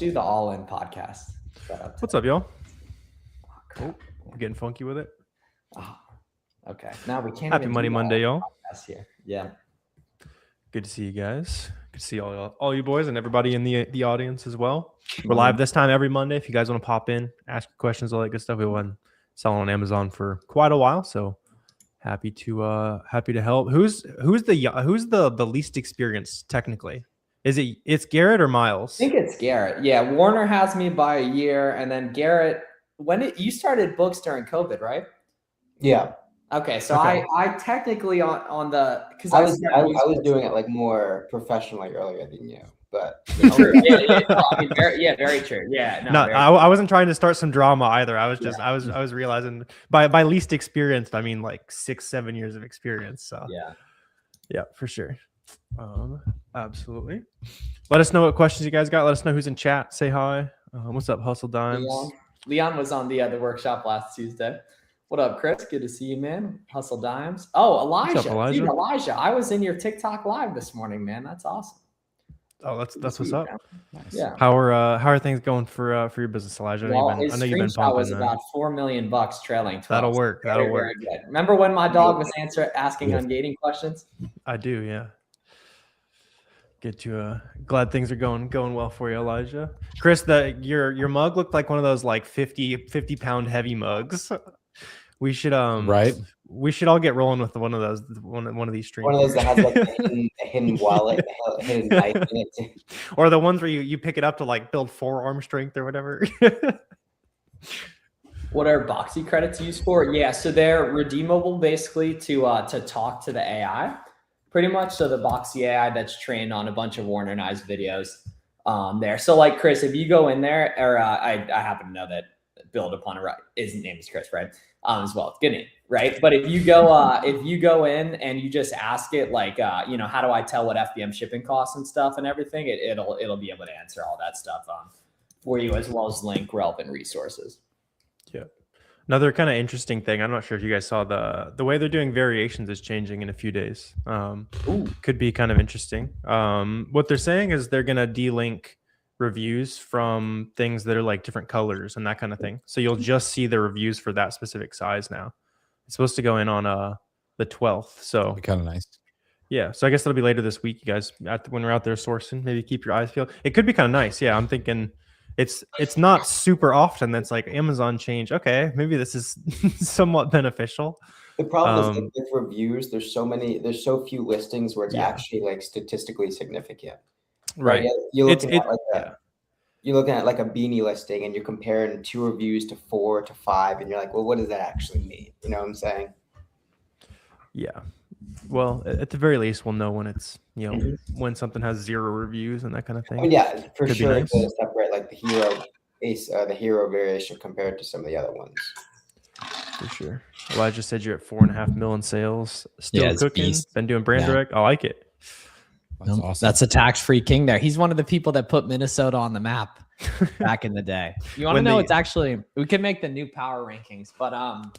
do the all-in podcast setup. What's up, y'all? Oh, we're getting funky with it. Oh, okay. Now we can't. Happy Monday, y'all. Here. Yeah. Good to see you guys. Good to see all you boys and everybody in the audience as well. We're live this time every Monday. If you guys want to pop in, ask questions, all that good stuff. We've been selling on Amazon for quite a while, so happy to help. Who's the least experienced technically? It's Garrett or Miles? I think it's Garrett. Yeah, Warner has me by a year, and then Garrett. You started books during COVID, right? Yeah. Okay, so okay. I technically on the because I was doing it like more professionally earlier than you, but true. Very true. Yeah, no, I wasn't trying to start some drama either. I was just I was realizing by least experienced I mean like 6-7 years of experience. So yeah, for sure. Absolutely. Let us know what questions you guys got. Let us know who's in chat. Say hi. What's up, Hustle Dimes? Leon was on the workshop last Tuesday. What up, Chris? Good to see you, man. Hustle Dimes. Oh, Elijah. What's up, Elijah? Dude, Elijah. I was in your TikTok live this morning, man. That's awesome. Oh, that's what's up. Nice. Yeah. How are things going for your business, Elijah? Well, I know you've been pumping. Was about $4 million trailing 12. That'll work. That'll work. Very good. Remember when my dog was asking ungating questions? I do, yeah. Glad things are going well for you, Elijah. Chris, your mug looked like one of those like 50 pound heavy mugs. We should right. We should all get rolling with one of those. One of these streams. One of those that has like a hidden wallet, a hidden knife in it. Or the ones where you pick it up to like build forearm strength or whatever. What are Boxy credits used for? Yeah, so they're redeemable basically to talk to the AI, pretty much. So the Boxy AI that's trained on a bunch of Warner and I's videos there. So like Chris, if you go in there, or I happen to know that Build Upon it, right? His name is Chris, right? As well. It's good name, right? But if you go in and you just ask it like, how do I tell what FBM shipping costs and stuff and everything, it'll be able to answer all that stuff for you, as well as link relevant resources. Yeah. Another kind of interesting thing. I'm not sure if you guys saw the way they're doing variations is changing in a few days. Could be kind of interesting. What they're saying is they're gonna delink reviews from things that are like different colors and that kind of thing. So you'll just see the reviews for that specific size now. It's supposed to go in on the 12th. So kind of nice. Yeah. So I guess that'll be later this week, you guys, when we're out there sourcing, maybe keep your eyes peeled. It could be kind of nice. Yeah. I'm thinking it's not super often that's like Amazon change. Okay. Maybe this is somewhat beneficial. The problem is with reviews, there's so few listings where it's actually like statistically significant. Right. You're looking at like a beanie listing and you're comparing 2 reviews to 4 to 5 and you're like, well, what does that actually mean? You know what I'm saying? Yeah. Well, at the very least, we'll know when it's, when something has 0 reviews and that kind of thing. I mean, yeah, for sure. Nice. To separate like the hero variation compared to some of the other ones. For sure. Elijah said you're at 4.5 million in sales. Still cooking. Beast. Been doing brand direct. I like it. That's awesome. That's a tax-free king there. He's one of the people that put Minnesota on the map back in the day. You want to know? It's actually, we could make the new power rankings, but I'm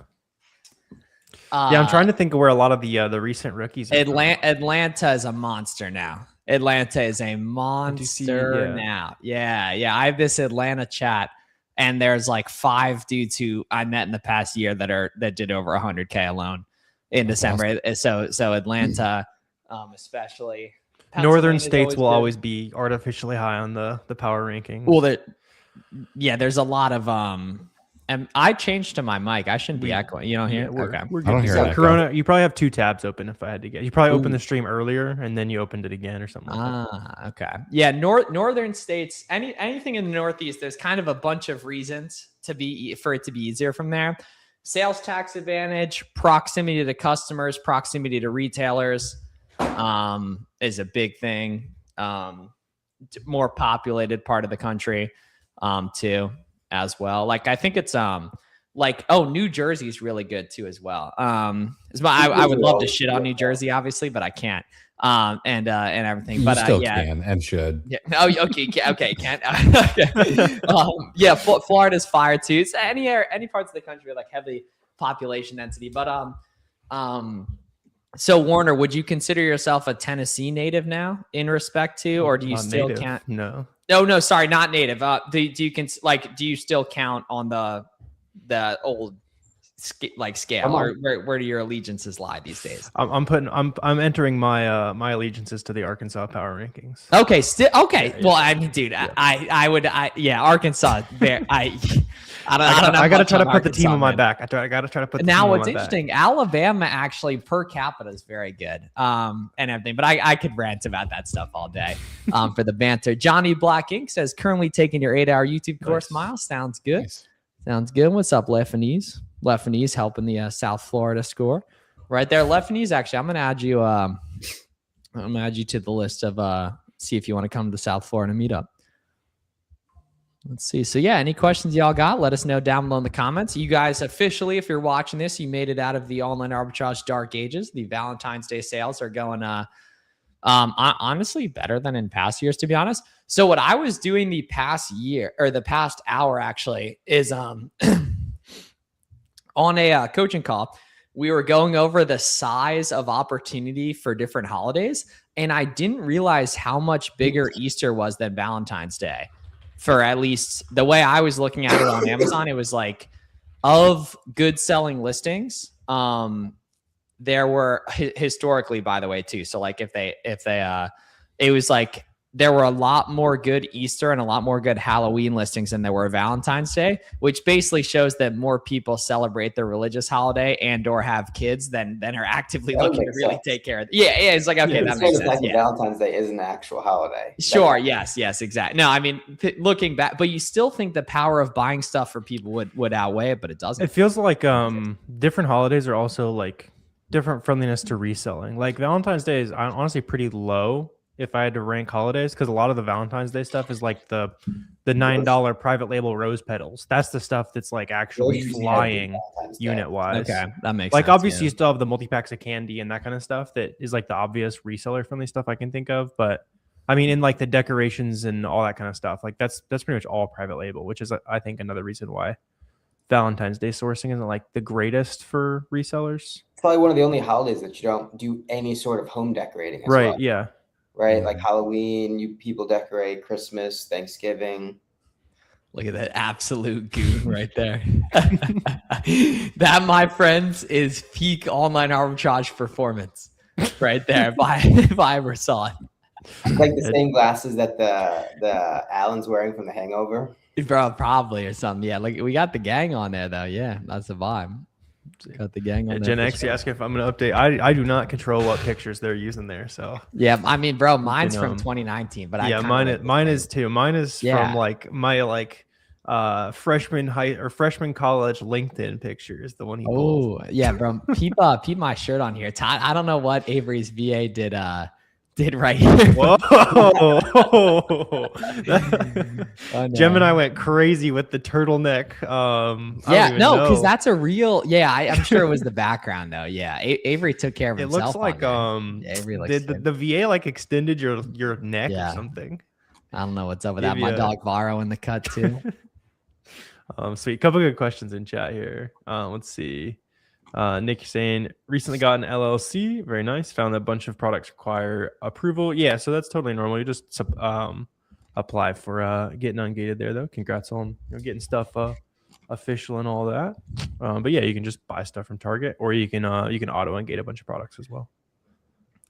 trying to think of where a lot of the recent rookies. Atlanta is a monster now. Atlanta is a monster now. Yeah. I have this Atlanta chat, and there's like 5 dudes who I met in the past year that did over 100K alone in December. Awesome. So Atlanta, especially. Northern states will always be artificially high on the power ranking. Well, there's a lot of and I changed to my mic. I shouldn't be echoing. You don't hear? Okay. We're good. I don't hear that. Corona, you probably have 2 tabs open. If I had to guess, you probably opened the stream earlier and then you opened it again or something. Okay. Yeah, northern states. Anything in the Northeast, there's kind of a bunch of reasons for it to be easier from there. Sales tax advantage, proximity to customers, proximity to retailers. Is a big thing. More populated part of the country too as well. Like I think it's New Jersey is really good too as well. I would love to shit on New Jersey obviously, but I can't. And everything. But you still can and should. Yeah. Oh, okay, can't. Okay. Florida's fire too. It's any parts of the country with like heavy population density, but so Warner, would you consider yourself a Tennessee native now in respect to, or do you still native. can't? No. No, sorry, not native. Do you still count on the old scale, or where do your allegiances lie these days? I'm entering my allegiances to the Arkansas power rankings. Okay, well, I mean, dude, I would Arkansas. I gotta try to put the team on my back. I gotta try to put the team on my back. Now, what's interesting, Alabama actually per capita is very good, and everything. But I could rant about that stuff all day, for the banter. Johnny Black Ink says currently taking your 8-hour YouTube course. Nice. Miles, sounds good. Nice. Sounds good. What's up, Leffanese? Leffanese helping the South Florida score right there. Leffanese, actually, I'm gonna add you. I'm gonna add you to the list of see if you want to come to the South Florida meetup. Let's see. So yeah, any questions y'all got? Let us know down below in the comments. You guys officially, if you're watching this, you made it out of the online arbitrage dark ages. The Valentine's Day sales are going honestly better than in past years, to be honest. So what I was doing the past year, or the past hour actually, is on a coaching call, we were going over the size of opportunity for different holidays, and I didn't realize how much bigger Easter was than Valentine's Day. For at least the way I was looking at it on Amazon, it was like, of good selling listings, there were historically, by the way, too. So like if they it was like there were a lot more good Easter and a lot more good Halloween listings than there were Valentine's Day, which basically shows that more people celebrate their religious holiday and or have kids than are actively looking to really take care of it. Yeah, it's like, okay, that makes sense. Yeah. Valentine's Day is an actual holiday. Sure, yes, exactly. No, I mean, looking back, but you still think the power of buying stuff for people would outweigh it, but it doesn't. It feels like different holidays are also like different friendliness to reselling. Like Valentine's Day is honestly pretty low if I had to rank holidays, because a lot of the Valentine's Day stuff is like the $9 private label rose petals. That's the stuff that's like actually flying unit wise. Okay, that makes like sense, obviously you still have the multi-packs of candy and that kind of stuff that is like the obvious reseller friendly stuff I can think of. But I mean, in like the decorations and all that kind of stuff, like that's pretty much all private label, which is I think another reason why Valentine's Day sourcing isn't like the greatest for resellers. It's probably one of the only holidays that you don't do any sort of home decorating as right well. Yeah, right? Like Halloween, people decorate, Christmas, Thanksgiving. Look at that absolute goon right there. That, my friends, is peak online arbitrage performance right there, if I ever saw it. Like the same glasses that the Alan's wearing from The Hangover. Bro, probably, or something. Yeah, like we got the gang on there though. Yeah, that's the vibe. Got the gang on there. Gen X, you ask if I'm going to update. I do not control what pictures they're using there. So yeah, I mean, bro, mine's from 2019, but yeah, mine is too. Mine is from like my freshman college LinkedIn picture is the one he pulled. Oh yeah, bro. Peep my shirt on here. I don't know what Avery's VA did right here. Whoa. Gemini went crazy with the turtleneck. Because that's a real. Yeah, I'm sure it was the background though. Yeah, Avery took care of himself. It looks like Avery looks the VA like extended your neck or something. I don't know what's up with that. My dog Varo in the cut too. Sweet. Couple good questions in chat here. Let's see. Nick, you're saying recently got an LLC. Very nice. Found that a bunch of products require approval. Yeah, so that's totally normal. You just apply for getting ungated there, though. Congrats on getting stuff official and all that. But yeah, you can just buy stuff from Target, or you can auto ungate a bunch of products as well.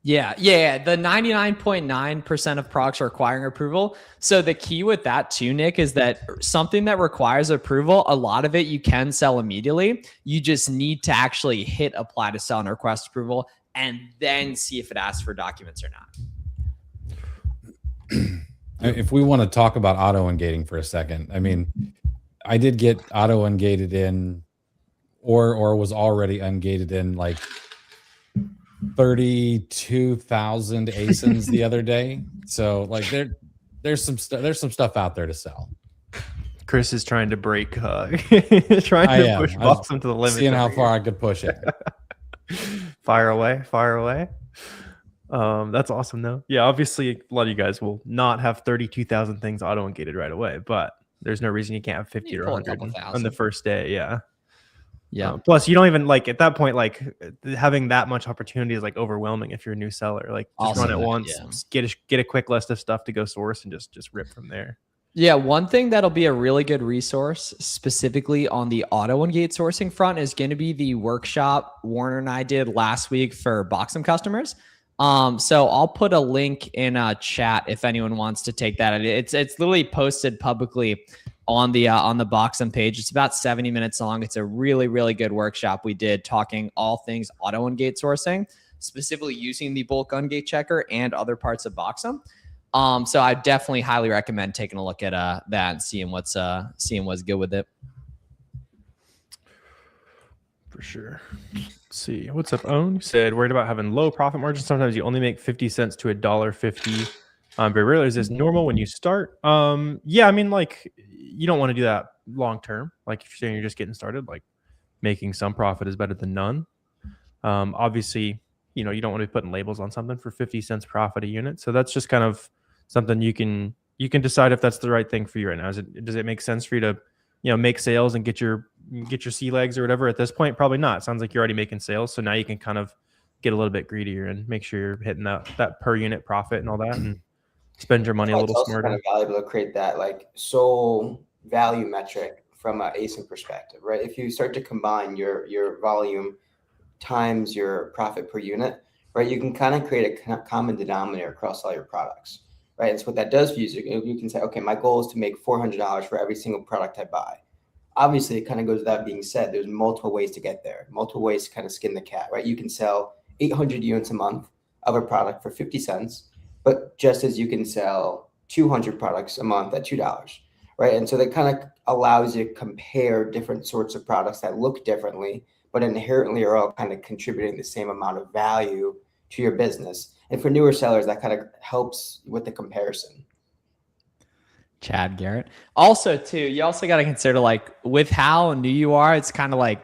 Yeah. The 99.9% of products are requiring approval. So the key with that too, Nick, is that something that requires approval, a lot of it you can sell immediately. You just need to actually hit apply to sell and request approval, and then see if it asks for documents or not. If we want to talk about auto ungating for a second, I mean, I did get auto ungated in, or was already ungated in like 32,000 ASINs the other day. So like there's some stuff out there to sell. Chris is trying to break push Boxem to the limit. Seeing how far I could push it. Fire away. That's awesome though. Yeah, obviously a lot of you guys will not have 32,000 things auto ungated right away, but there's no reason you can't have 50 or 100 on the first day. Yeah. Yeah. Plus, you don't even like at that point, like having that much opportunity is like overwhelming if you're a new seller. Like just Also run it that, once, get a quick list of stuff to go source, and just rip from there. Yeah, one thing that'll be a really good resource specifically on the auto and gate sourcing front is going to be the workshop Warner and I did last week for Boxem customers. So I'll put a link in a chat if anyone wants to take that. It's literally posted publicly on the Boxem page. It's about 70 minutes long. It's a really, really good workshop we did talking all things auto and gate sourcing, specifically using the bulk ungate checker and other parts of Boxem. So I definitely highly recommend taking a look at that and seeing what's good with it. For sure. Let's see. What's up, Own? You said worried about having low profit margins. Sometimes you only make 50 cents to $1.50. Very rarely is this normal when you start. Yeah, I mean, like you don't want to do that long term. Like if you're saying you're just getting started, like making some profit is better than none. Obviously, you know, you don't want to be putting labels on something for 50 cents profit a unit. So that's just kind of something you can decide if that's the right thing for you right now. Does it make sense for you to, you know, make sales and get your sea legs or whatever? At this point, probably not. It sounds like you're already making sales. So now you can kind of get a little bit greedier and make sure you're hitting that per unit profit and all that, and spend your money a little smarter. It's kind of valuable to create that like sole value metric from an ASIN perspective, right? If you start to combine your volume times your profit per unit, right, you can kind of create a common denominator across all your products, right? And so what that does for you is you can say, okay, my goal is to make $400 for every single product I buy. Obviously, it kind of goes without being said, there's multiple ways to get there, multiple ways to kind of skin the cat, right? You can sell 800 units a month of a product for 50 cents, but just as you can sell 200 products a month at $2, right? And so that kind of allows you to compare different sorts of products that look differently, but inherently are all kind of contributing the same amount of value to your business. And for newer sellers, that kind of helps with the comparison. Chad Garrett. Also, too, you also got to consider like with how new you are, it's kind of like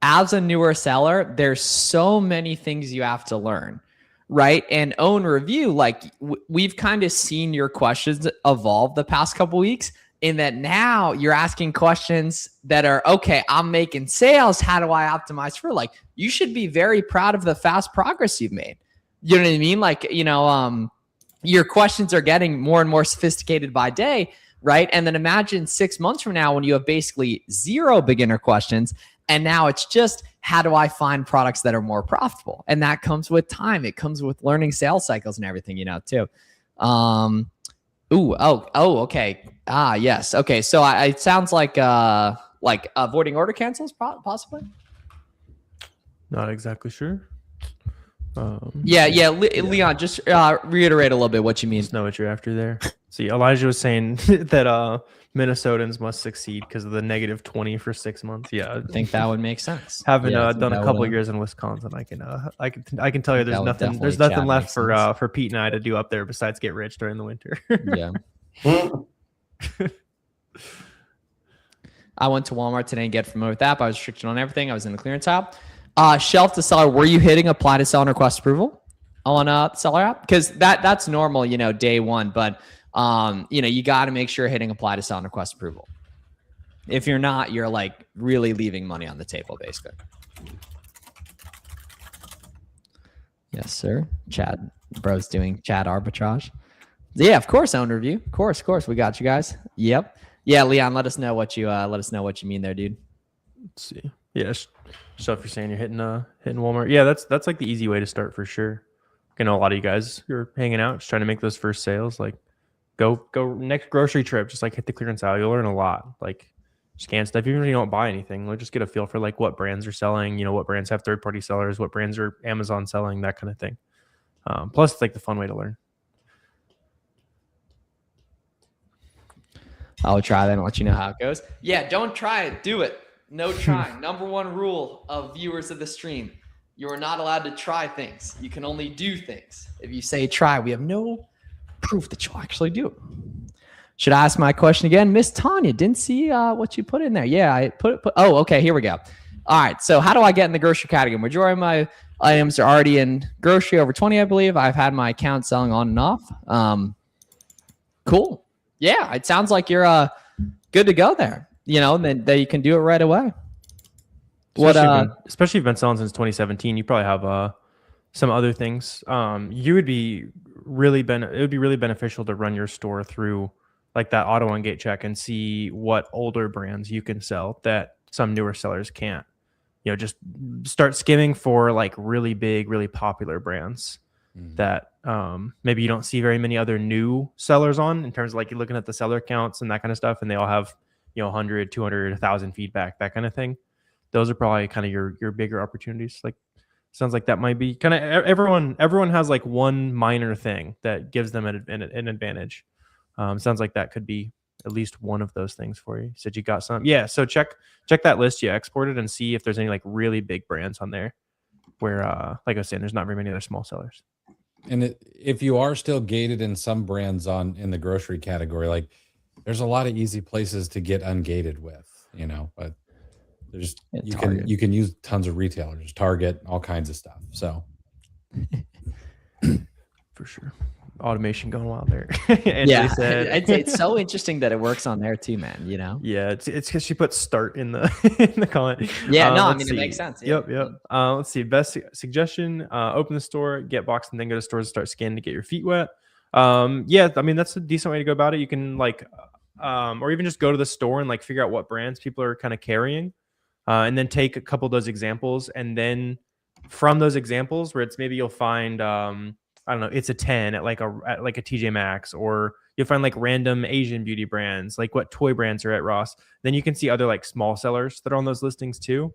as a newer seller, there's so many things you have to learn, right? And own review, like we've kind of seen your questions evolve the past couple weeks in that now you're asking questions that are, okay, I'm making sales. How do I optimize for? Like, you should be very proud of the fast progress you've made. You know what I mean? Like, you know, your questions are getting more and more sophisticated by day, right? And then imagine 6 months from now when you have basically zero beginner questions. And now it's just, how do I find products that are more profitable? And that comes with time. It comes with learning sales cycles and everything, you know, too. Okay. Yes. Okay. So it sounds like avoiding order cancels, possibly. Not exactly sure. Leon, just reiterate a little bit what you mean. Just know what you're after there. See, Elijah was saying that Minnesotans must succeed because of the -20 for 6 months. Yeah, I think that would make sense. Having done a couple of years in Wisconsin, I can tell you there's nothing left for Pete and I to do up there besides get rich during the winter. Yeah. I went to Walmart today and get familiar with that, but I was restricted on everything. I was in the clearance app. Shelf to seller, were you hitting apply to sell and request approval on SellerAmp? Because that's normal, you know, day one, but you know, you got to make sure you're hitting apply to sell and request approval. If you're not, you're like really leaving money on the table, basically. Yes, sir. Chad, bro's doing chat arbitrage. Yeah, of course, own review. Of course, we got you guys. Yep. Yeah, Leon, let us know what you mean there, dude. Let's see. Yeah. So if you're saying you're hitting Walmart, yeah, that's like the easy way to start for sure. I know a lot of you guys who are hanging out, just trying to make those first sales. Like, go next grocery trip, just like hit the clearance aisle. You'll learn a lot. Like, scan stuff. Even if you don't buy anything, like just get a feel for like what brands are selling. You know, what brands have third-party sellers, what brands are Amazon selling, that kind of thing. Plus, it's like the fun way to learn. I'll try that and let you know how it goes. Yeah, don't try it. Do it. No trying. Number one rule of viewers of the stream. You are not allowed to try things. You can only do things. If you say try, we have no proof that you'll actually do it. Should I ask my question again? Miss Tanya, didn't see what you put in there. Yeah, I put. Oh, okay, here we go. All right, so how do I get in the grocery category? Majority of my items are already in grocery, over 20, I believe. I've had my account selling on and off. Cool. Yeah, it sounds like you're good to go there. You know, then you can do it right away. Especially if you've been selling since 2017, you probably have some other things. You would be really it would be really beneficial to run your store through like that auto ungate check and see what older brands you can sell that some newer sellers can't. You know, just start skimming for like really big, really popular brands that maybe you don't see very many other new sellers on, in terms of like you're looking at the seller counts and that kind of stuff, and they all have, you know, 100, 200, 1,000 feedback, that kind of thing. Those are probably kind of your bigger opportunities. Like, sounds like that might be kind of everyone has like one minor thing that gives them an advantage. Sounds like that could be at least one of those things for you. You said you got some. Yeah. So check that list you exported and see if there's any like really big brands on there where, like I was saying, there's not very many other small sellers. And if you are still gated in some brands in the grocery category, like there's a lot of easy places to get ungated with, you know, but there's, you can use tons of retailers, Target, all kinds of stuff. So for sure. Automation going wild there. Yeah, I'd say it's so interesting that it works on there too, man. You know. Yeah, it's because she put start in the in the comment. Yeah, no, I mean it makes sense. Yeah. Yep. Let's see. Best suggestion: open the store, get Boxem, and then go to stores and start scanning to get your feet wet. Yeah, I mean that's a decent way to go about it. You can like, or even just go to the store and like figure out what brands people are kind of carrying, and then take a couple of those examples, and then from those examples where it's maybe you'll find I don't know, it's a 10 at like a TJ Maxx, or you'll find like random Asian beauty brands, like what toy brands are at Ross. Then you can see other like small sellers that are on those listings too,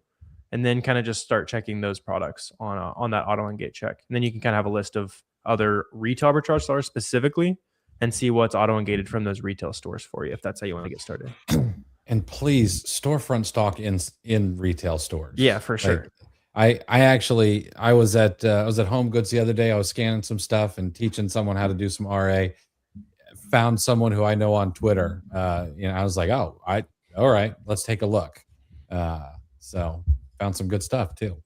and then kind of just start checking those products on that auto ungate check. And then you can kind of have a list of other retail arbitrage sellers specifically and see what's auto ungated from those retail stores for you, if that's how you want to get started. And please, storefront stock in retail stores. Yeah, for sure. Like, I was at Home Goods the other day. I was scanning some stuff and teaching someone how to do some RA. Found someone who I know on Twitter. You know, I was like, all right, let's take a look. So found some good stuff too.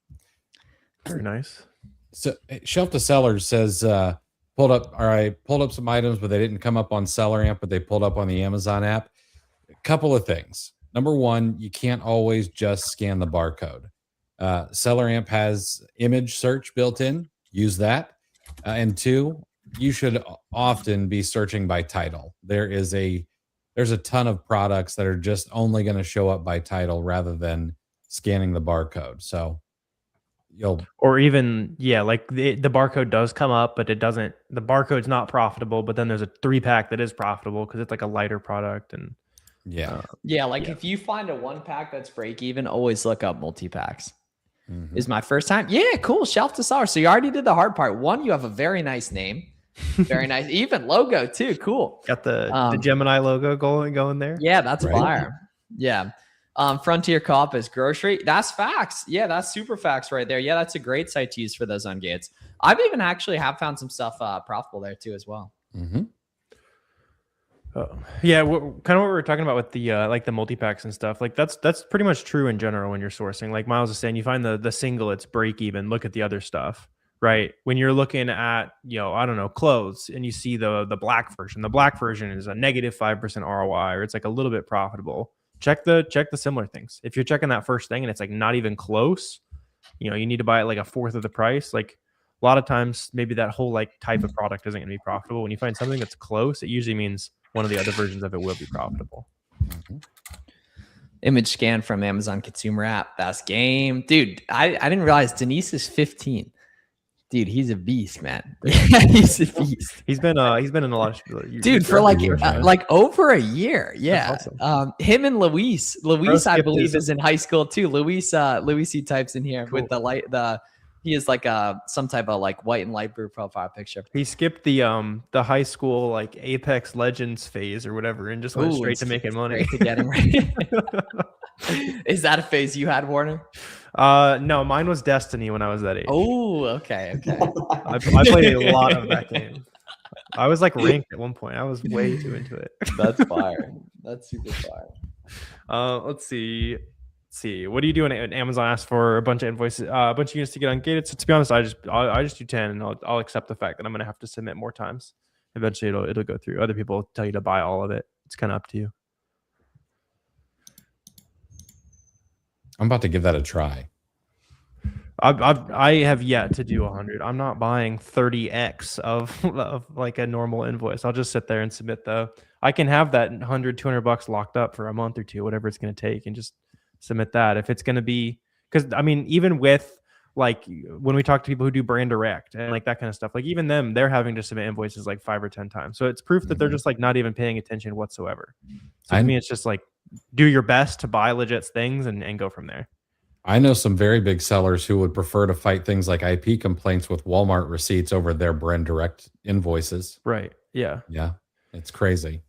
Very nice. So Shelf to Sellers says pulled up some items, but they didn't come up on SellerAmp, but they pulled up on the Amazon app. A couple of things. Number one, you can't always just scan the barcode. SellerAmp has image search built in. Use that. And two, you should often be searching by title. There's a ton of products that are just only going to show up by title rather than scanning the barcode. So or even, yeah, like the barcode does come up, but it doesn't, the barcode's not profitable, but then there's a 3-pack that is profitable because it's like a lighter product. And if you find a 1-pack that's break even, always look up multi-packs. Is my first time. Yeah, cool. Shelf to Seller. So you already did the hard part. One, you have a very nice name. Very nice. Even logo too. Cool. Got the Gemini logo going there. Yeah, that's fire. Yeah. Frontier Co-op is grocery. That's facts. Yeah, that's super facts right there. Yeah, that's a great site to use for those ungates. I've even actually found some stuff profitable there too as well. Yeah, kind of what we were talking about with the like the multi-packs and stuff. Like that's pretty much true in general when you're sourcing. Like Miles is saying, you find the single, it's break even. Look at the other stuff, right? When you're looking at, you know, I don't know, clothes, and you see the black version. The black version is a negative 5% ROI, or it's like a little bit profitable. Check the similar things. If you're checking that first thing and it's like not even close, you know, you need to buy it like a fourth of the price. Like a lot of times, maybe that whole like type of product isn't going to be profitable. When you find something that's close, it usually means one of the other versions of it will be profitable. Image scan from Amazon consumer app. Best game. Dude, I didn't realize Denise is 15. Dude, he's a beast, man. He's a beast. He's been in a lot of dude for like over a year. Yeah. Awesome. Him and Luis, I believe, is in high school too. Luis he types in here with he is like some type of like white and light blue profile picture. He skipped the high school like Apex Legends phase or whatever and just went straight to making money. To getting right. Is that a phase you had, Warner? No, mine was Destiny when I was that age. Oh, okay. I played a lot of that game. I was like ranked at one point. I was way too into it. That's fire. That's super fire. Let's see. What do you do when Amazon asks for a bunch of invoices, a bunch of units to get ungated? So to be honest, I just do 10, and I'll accept the fact that I'm going to have to submit more times. Eventually, it'll go through. Other people will tell you to buy all of it. It's kind of up to you. I'm about to give that a try. I have yet to do 100. I'm not buying 30x of like a normal invoice. I'll just sit there and submit I can have that 100, $200 locked up for a month or two, whatever it's going to take, and just submit that. If it's going to be, because I mean, even with like when we talk to people who do brand direct and like that kind of stuff, like even them, they're having to submit invoices like 5 or 10 times. So it's proof that they're just like not even paying attention whatsoever. So to me, it's just like do your best to buy legit things and go from there. I know some very big sellers who would prefer to fight things like IP complaints with Walmart receipts over their brand direct invoices. Right. Yeah. Yeah. It's crazy.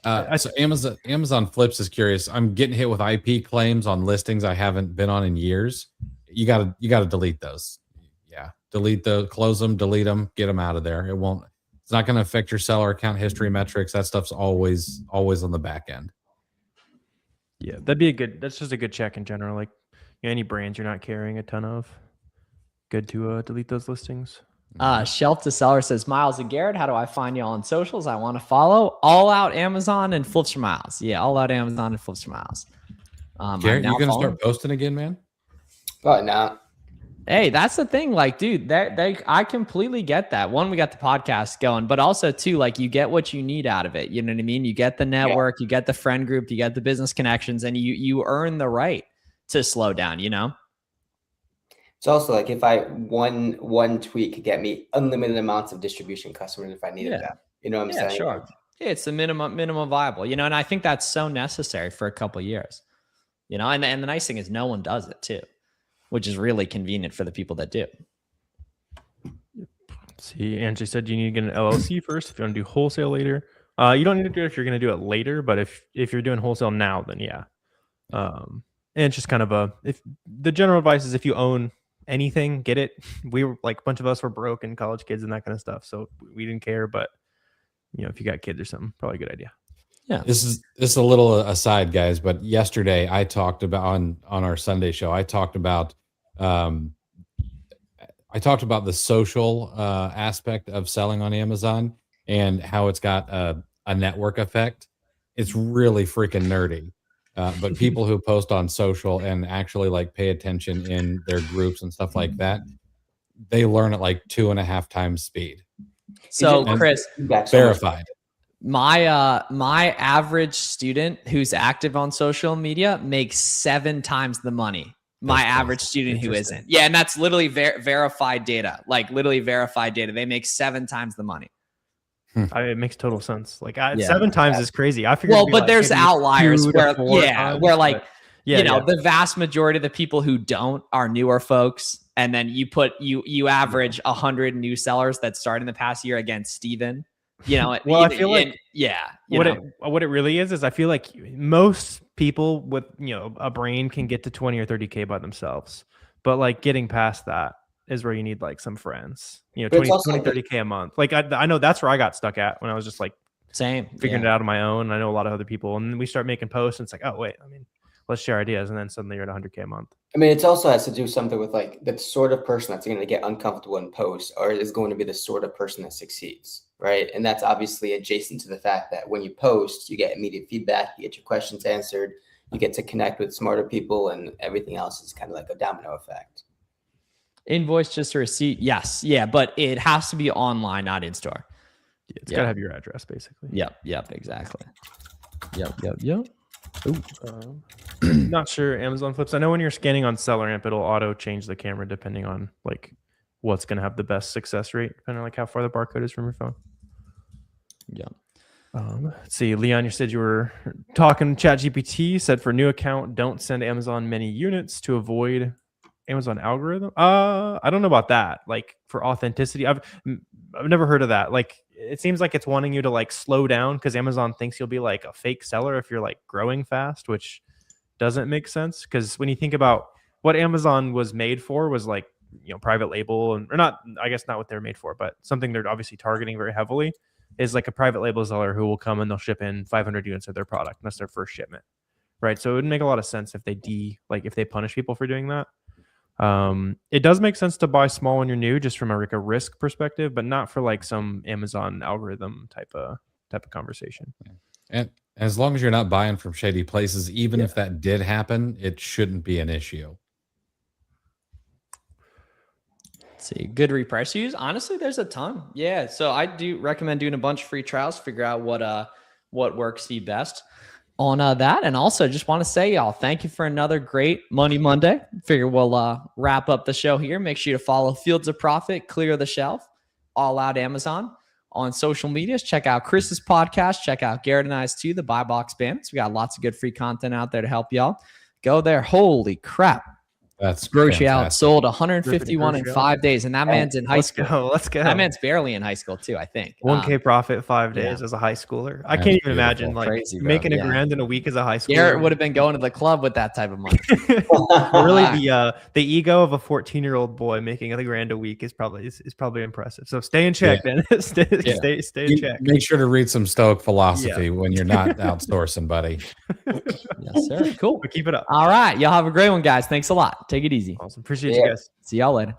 So Amazon Flips is curious. I'm getting hit with IP claims on listings I haven't been on in years. You gotta delete those. Yeah. Close them, delete them, get them out of there. It's not going to affect your seller account history metrics. That stuff's always on the back end. Yeah. That's just a good check in general. Like, any brands you're not carrying a ton of, good to delete those listings. Shelf to Seller says, Miles and Garrett, how do I find y'all on socials? I want to follow. All Out Amazon and Flips for Miles. Yeah, All Out Amazon and Flips for Miles. Garrett, you gonna start posting again, man? Probably not. Hey, that's the thing. Like, dude, I completely get that. One, we got the podcast going, but also two, like you get what you need out of it. You know what I mean? You get the network, you get the friend group, you get the business connections, and you earn the right to slow down, you know? It's also like if I one tweak could get me unlimited amounts of distribution customers if I needed that. You know what I'm saying? Sure. Yeah, it's the minimum viable, you know, and I think that's so necessary for a couple of years. You know, and the nice thing is no one does it too, which is really convenient for the people that do. See, Angie said you need to get an LLC first if you want to do wholesale later. You don't need to do it if you're going to do it later, but if you're doing wholesale now, then yeah. And it's just kind of if the general advice is if you own anything, get it. We were like a bunch of us were broke and college kids and that kind of stuff, so we didn't care. But you know, if you got kids or something, probably a good idea. Yeah. This is a little aside, guys, but yesterday I talked about on our Sunday show. I talked about the social aspect of selling on Amazon and how it's got a network effect. It's really freaking nerdy. But people who post on social and actually like pay attention in their groups and stuff like that, they learn at like 2.5 times speed. So Chris, verified. My average student who's active on social media makes 7 times the money. My average student who isn't. Yeah, and that's literally verified data. Like literally verified data. They make 7 times the money. It makes total sense. Like 7 times is crazy. I figured. Well, but there's outliers where, where like, you know, the vast majority of the people who don't are newer folks. And then you average 100 new sellers that start in the past year against Steven. You know, well, I feel like what it really is I feel like most people with, you know, a brain can get to 20 or 30K by themselves, but like getting past that is where you need like some friends, you know, 20, 30K a month. Like I know that's where I got stuck at when I was just like figuring it out on my own. I know a lot of other people, and then we start making posts and it's like, oh wait, I mean, let's share ideas, and then suddenly you're at 100K a month. I mean, it also has to do something with like the sort of person that's going to get uncomfortable in posts, or is going to be the sort of person that succeeds, right? And that's obviously adjacent to the fact that when you post, you get immediate feedback, you get your questions answered, you get to connect with smarter people, and everything else is kind of like a domino effect. Invoice just a receipt. Yes. Yeah. But it has to be online, not in store. Yeah, it's gotta have your address basically. Yep. Exactly. Yep. Ooh, not sure Amazon Flips. I know when you're scanning on SellerAmp, it'll auto change the camera depending on like what's going to have the best success rate, depending on like how far the barcode is from your phone. Yeah. Let's see, Leon, you said you were talking ChatGPT, said for new account, don't send Amazon many units to avoid Amazon algorithm. I don't know about that. Like for authenticity, I've never heard of that. Like it seems like it's wanting you to like slow down because Amazon thinks you'll be like a fake seller if you're like growing fast, which doesn't make sense. Because when you think about what Amazon was made for, was like, you know, private label, and or not, I guess not what they're made for, but something they're obviously targeting very heavily is like a private label seller who will come and they'll ship in 500 units of their product. And that's their first shipment, right? So it would make a lot of sense if they if they punish people for doing that. It does make sense to buy small when you're new, just from a risk perspective, but not for like some Amazon algorithm type of conversation. And As long as you're not buying from shady places, even if that did happen, it shouldn't be an issue. Let's see, good reprice use. Honestly, there's a ton. Yeah. So I do recommend doing a bunch of free trials, figure out what works for you best on that. And also just want to say, y'all, thank you for another great Money Monday. Figure we'll wrap up the show here. Make sure you to follow Fields of Profit, Clear the Shelf, All Out Amazon on social medias. Check out Chris's podcast. Check out Garrett and I's too, the Buy Box Bandits. We got lots of good free content out there to help y'all. Go there. Holy crap. That's grocery out fantastic. sold 151 in 5 days. And that man's in high school. Let's go. That man's barely in high school too, I think. 1K profit 5 days as a high schooler. I can't even imagine like Crazy, bro. making a grand in a week as a high schooler. Garrett would have been going to the club with that type of money. Really, the ego of a 14-year-old boy making a grand a week is probably impressive. So stay in check, man. stay in check. Make sure to read some Stoic philosophy when you're not outsourcing, buddy. Yes, sir. Cool. But keep it up. All right. Y'all have a great one, guys. Thanks a lot. Take it easy. Awesome. Appreciate you guys. See y'all later.